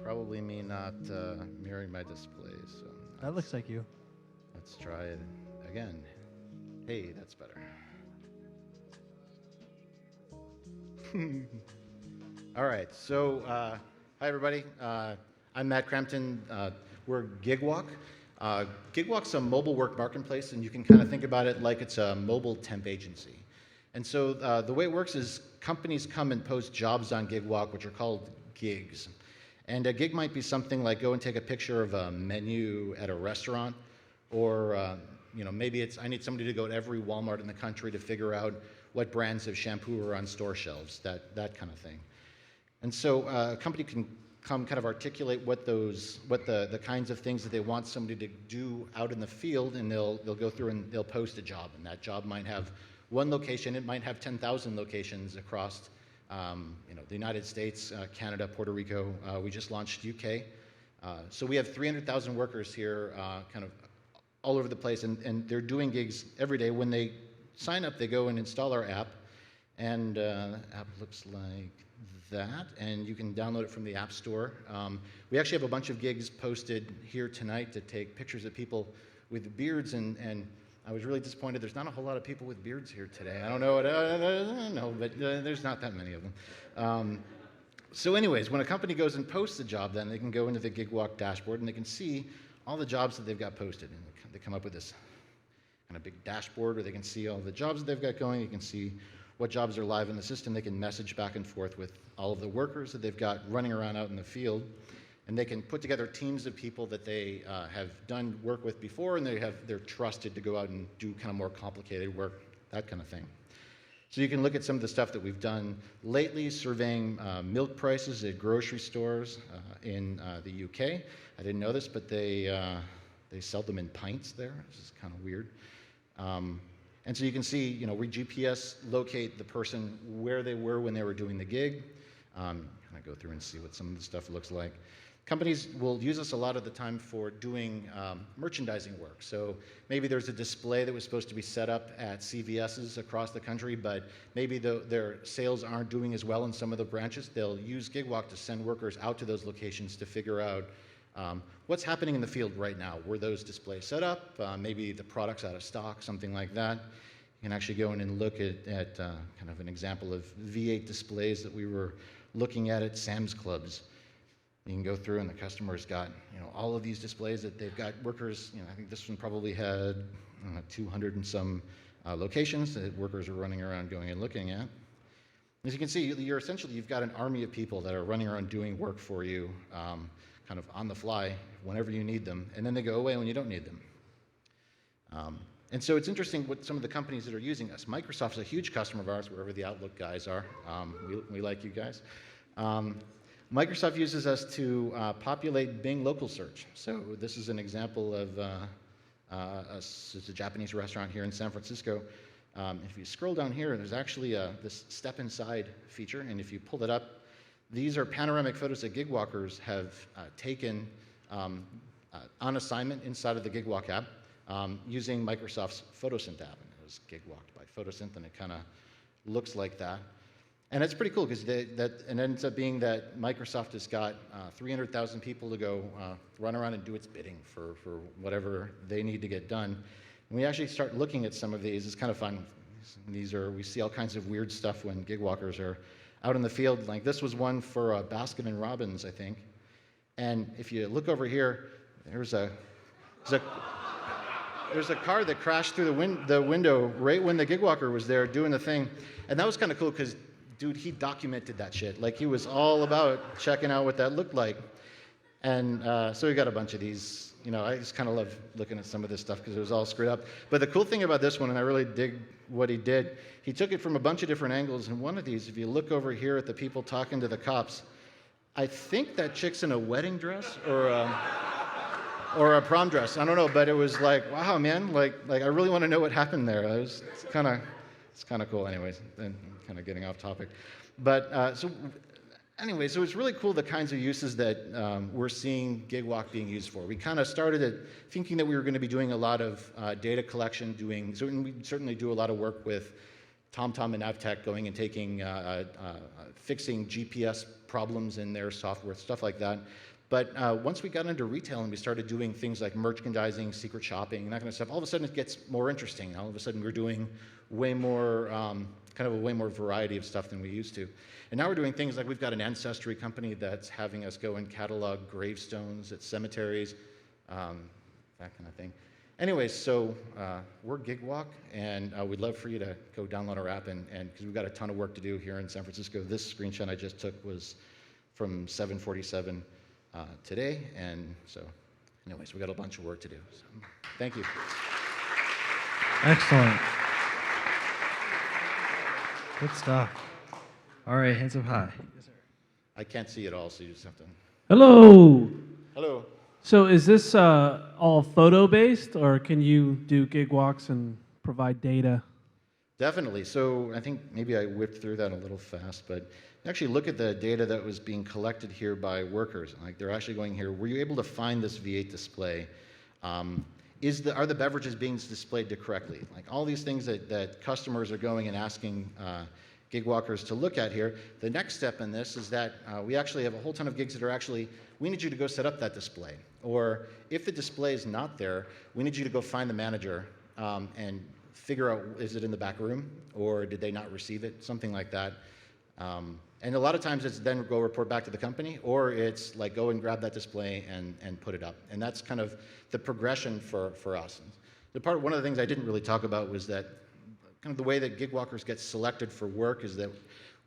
Probably me not mirroring my display, so That looks like you. let's try it again. Hey, that's better. All right, so hi everybody. I'm Matt Crampton. We're Gigwalk. Gigwalk's a mobile work marketplace, and you can kind of think about it like it's a mobile temp agency. And so the way it works is companies come and post jobs on Gigwalk, which are called gigs. And a gig might be something like go and take a picture of a menu at a restaurant, or maybe it's I need somebody to go to every Walmart in the country to figure out what brands of shampoo are on store shelves, that kind of thing. And so a company can come kind of articulate what the kinds of things that they want somebody to do out in the field, and they'll go through and they'll post a job, and that job might have one location, it might have 10,000 locations across the United States, Canada, Puerto Rico. We just launched UK. So we have 300,000 workers here kind of all over the place, and they're doing gigs every day. When they sign up, they go and install our app, and the app looks like that, and you can download it from the App Store. We actually have a bunch of gigs posted here tonight to take pictures of people with beards, and I was really disappointed. There's not a whole lot of people with beards here today. I don't know, but there's not that many of them. So anyways, when a company goes and posts a job, then they can go into the Gigwalk dashboard, and they can see all the jobs that they've got posted. And they come up with this kind of big dashboard where they can see all the jobs that they've got going. You can see what jobs are live in the system. They can message back and forth with all of the workers that they've got running around out in the field. And they can put together teams of people that they have done work with before, and they're trusted to go out and do kind of more complicated work, that kind of thing. So you can look at some of the stuff that we've done lately, surveying milk prices at grocery stores in the UK. I didn't know this, but they sell them in pints there. This is kind of weird. And so you can see, we GPS locate the person where they were when they were doing the gig. Kind of go through and see what some of the stuff looks like. Companies will use us a lot of the time for doing merchandising work. So maybe there's a display that was supposed to be set up at CVS's across the country, but maybe their sales aren't doing as well in some of the branches. They'll use Gigwalk to send workers out to those locations to figure out what's happening in the field right now. Were those displays set up? Maybe the product's out of stock, something like that. You can actually go in and look at kind of an example of V8 displays that we were looking at Sam's Clubs. You can go through, and the customer's got all of these displays that they've got workers. I think this one probably had 200 and some locations that workers are running around going and looking at. As you can see, you've got an army of people that are running around doing work for you, kind of on the fly whenever you need them, and then they go away when you don't need them. And so it's interesting what some of the companies that are using us. Microsoft's a huge customer of ours, wherever the Outlook guys are. We like you guys. Microsoft uses us to populate Bing local search. So this is an example of it's a Japanese restaurant here in San Francisco. If you scroll down here, there's actually this step inside feature, and if you pull it up, these are panoramic photos that Gigwalkers have taken on assignment inside of the Gigwalk app using Microsoft's PhotoSynth app. And it was Gigwalked by PhotoSynth, and it kind of looks like that. And it's pretty cool because it ends up being that Microsoft has got 300,000 people to go run around and do its bidding for whatever they need to get done. And we actually start looking at some of these. It's kind of fun. We see all kinds of weird stuff when Gigwalkers are out in the field. Like this was one for Baskin and Robbins, I think. And if you look over here, there's a car that crashed through the window right when the Gigwalker was there doing the thing. And that was kind of cool because dude, he documented that shit. Like, he was all about checking out what that looked like. And so we got a bunch of these. I just kind of love looking at some of this stuff because it was all screwed up. But the cool thing about this one, and I really dig what he did, he took it from a bunch of different angles. And one of these, if you look over here at the people talking to the cops, I think that chick's in a wedding dress or a prom dress. I don't know, but it was like, wow, man, like I really want to know what happened there. It's kind of cool. Anyways, then kind of getting off topic, but so it's really cool the kinds of uses that we're seeing Gigwalk being used for. We kind of started at thinking that we were going to be doing a lot of data collection, and we certainly do a lot of work with TomTom and Navtech going and taking, fixing GPS problems in their software, stuff like that. But once we got into retail and we started doing things like merchandising, secret shopping, and that kind of stuff, all of a sudden it gets more interesting. All of a sudden we're doing way more, kind of a way more variety of stuff than we used to. And now we're doing things like we've got an ancestry company that's having us go and catalog gravestones at cemeteries, that kind of thing. Anyways, so we're Gigwalk, and we'd love for you to go download our app, and because we've got a ton of work to do here in San Francisco. This screenshot I just took was from 7:47 today, and so anyways, we've got a bunch of work to do. So, thank you. Excellent. Good stuff. All right, hands up high. Yes, sir. I can't see it all, so you just have to. Hello. Hello. So is this all photo-based, or can you do gig walks and provide data? Definitely. So I think maybe I whipped through that a little fast, but actually look at the data that was being collected here by workers. Like they're actually going here, were you able to find this V8 display? Are the beverages being displayed correctly? Like all these things that customers are going and asking gig walkers to look at here. The next step in this is that we actually have a whole ton of gigs that are actually, we need you to go set up that display. Or if the display is not there, we need you to go find the manager and figure out, is it in the back room or did they not receive it? Something like that. And a lot of times it's then go report back to the company, or it's like go and grab that display and put it up. And that's kind of the progression for us. One of the things I didn't really talk about was that kind of the way that gig walkers get selected for work is that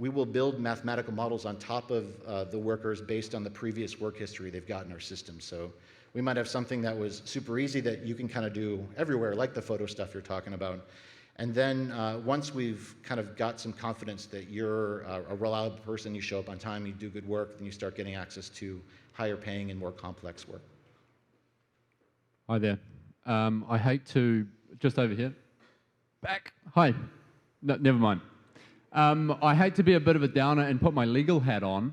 we will build mathematical models on top of the workers based on the previous work history they've got in our system. So we might have something that was super easy that you can kind of do everywhere, like the photo stuff you're talking about. And then once we've kind of got some confidence that you're a reliable person, you show up on time, you do good work, then you start getting access to higher paying and more complex work. Hi there. I hate to, just over here. Back. Hi. No, never mind. I hate to be a bit of a downer and put my legal hat on,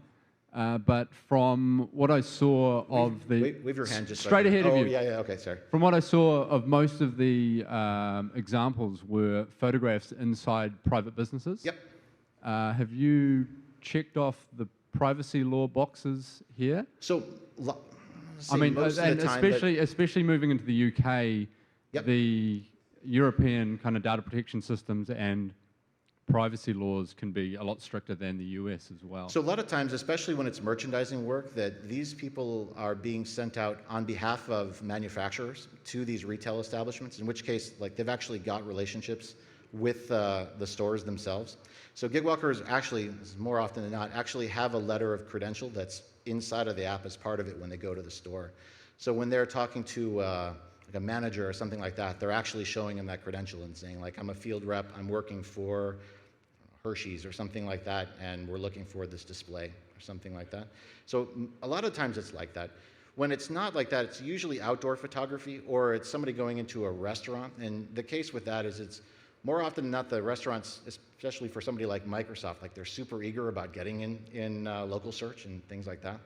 but from what I saw of the... Wave your hand just straight ahead of you. Oh, yeah, okay, sorry. From what I saw of most of the examples were photographs inside private businesses. Yep. Have you checked off the privacy law boxes here? So, I mean, most and of the time especially moving into the UK, Yep. the European kind of data protection systems and privacy laws can be a lot stricter than the US as well. So a lot of times, especially when it's merchandising work, that these people are being sent out on behalf of manufacturers to these retail establishments, in which case, like they've actually got relationships with the stores themselves. So gig walkers actually, more often than not, actually have a letter of credential that's inside of the app as part of it when they go to the store. So when they're talking to like a manager or something like that, they're actually showing them that credential and saying, like, I'm a field rep, I'm working for Hershey's or something like that, and we're looking for this display or something like that. So a lot of times it's like that. When it's not like that, it's usually outdoor photography, or it's somebody going into a restaurant. And the case with that is it's more often than not the restaurants, especially for somebody like Microsoft, like they're super eager about getting in local search and things like that.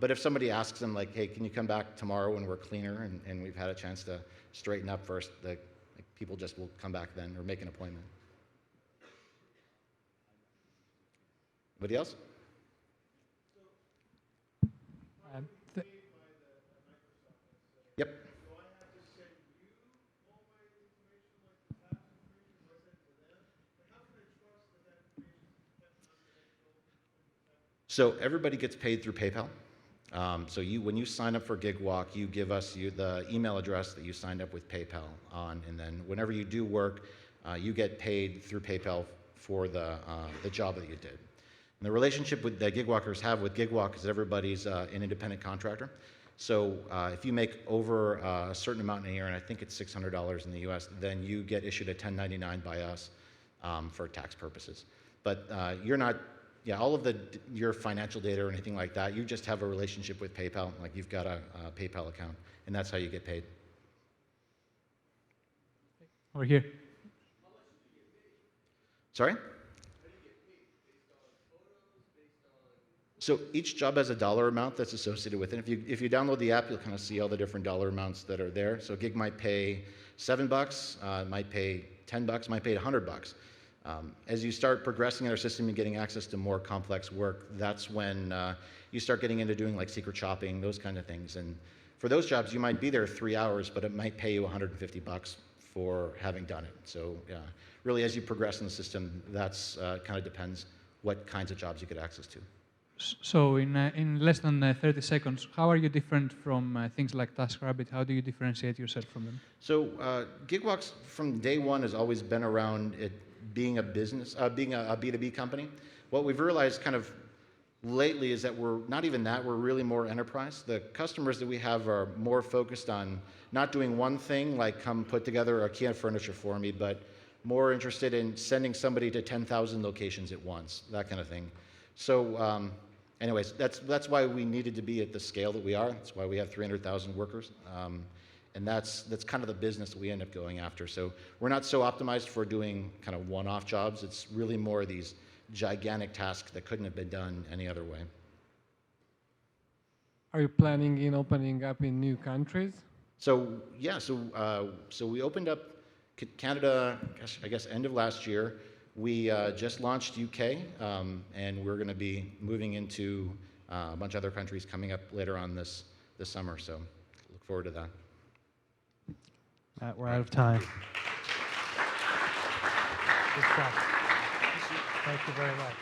But if somebody asks them like, hey, can you come back tomorrow when we're cleaner and we've had a chance to straighten up first, people just will come back then or make an appointment. Anybody else? Yep. So everybody gets paid through PayPal. So when you sign up for Gigwalk, you give us the email address that you signed up with PayPal on, and then whenever you do work, you get paid through PayPal for the job that you did. And the relationship that Gigwalkers have with Gigwalk is everybody's an independent contractor. So if you make over a certain amount in a year, and I think it's $600 in the US, then you get issued a 1099 by us for tax purposes. But you're not, all of your financial data or anything like that, you just have a relationship with PayPal, like you've got a PayPal account, and that's how you get paid. Over here. Sorry? So each job has a dollar amount that's associated with it. If you download the app, you'll kind of see all the different dollar amounts that are there. So a gig might pay $7, might pay $10, might pay $100. As you start progressing in our system and getting access to more complex work, that's when you start getting into doing like secret shopping, those kind of things. And for those jobs, you might be there 3 hours, but it might pay you $150 for having done it. So really, as you progress in the system, that's kind of depends what kinds of jobs you get access to. So in less than 30 seconds, how are you different from things like TaskRabbit? How do you differentiate yourself from them? So Gigwalks from day one has always been around it being a business, being a B2B company. What we've realized kind of lately is that we're not even that, we're really more enterprise. The customers that we have are more focused on not doing one thing, like come put together a IKEA furniture for me, but more interested in sending somebody to 10,000 locations at once, that kind of thing. So anyways, that's why we needed to be at the scale that we are. That's why we have 300,000 workers. And that's kind of the business that we end up going after. So we're not so optimized for doing kind of one-off jobs. It's really more these gigantic tasks that couldn't have been done any other way. Are you planning in opening up in new countries? So yeah, so we opened up Canada, gosh, I guess end of last year. We just launched UK, and we're going to be moving into a bunch of other countries coming up later on this summer. So look forward to that. Matt, we're out of time. Good stuff. Thank you very much.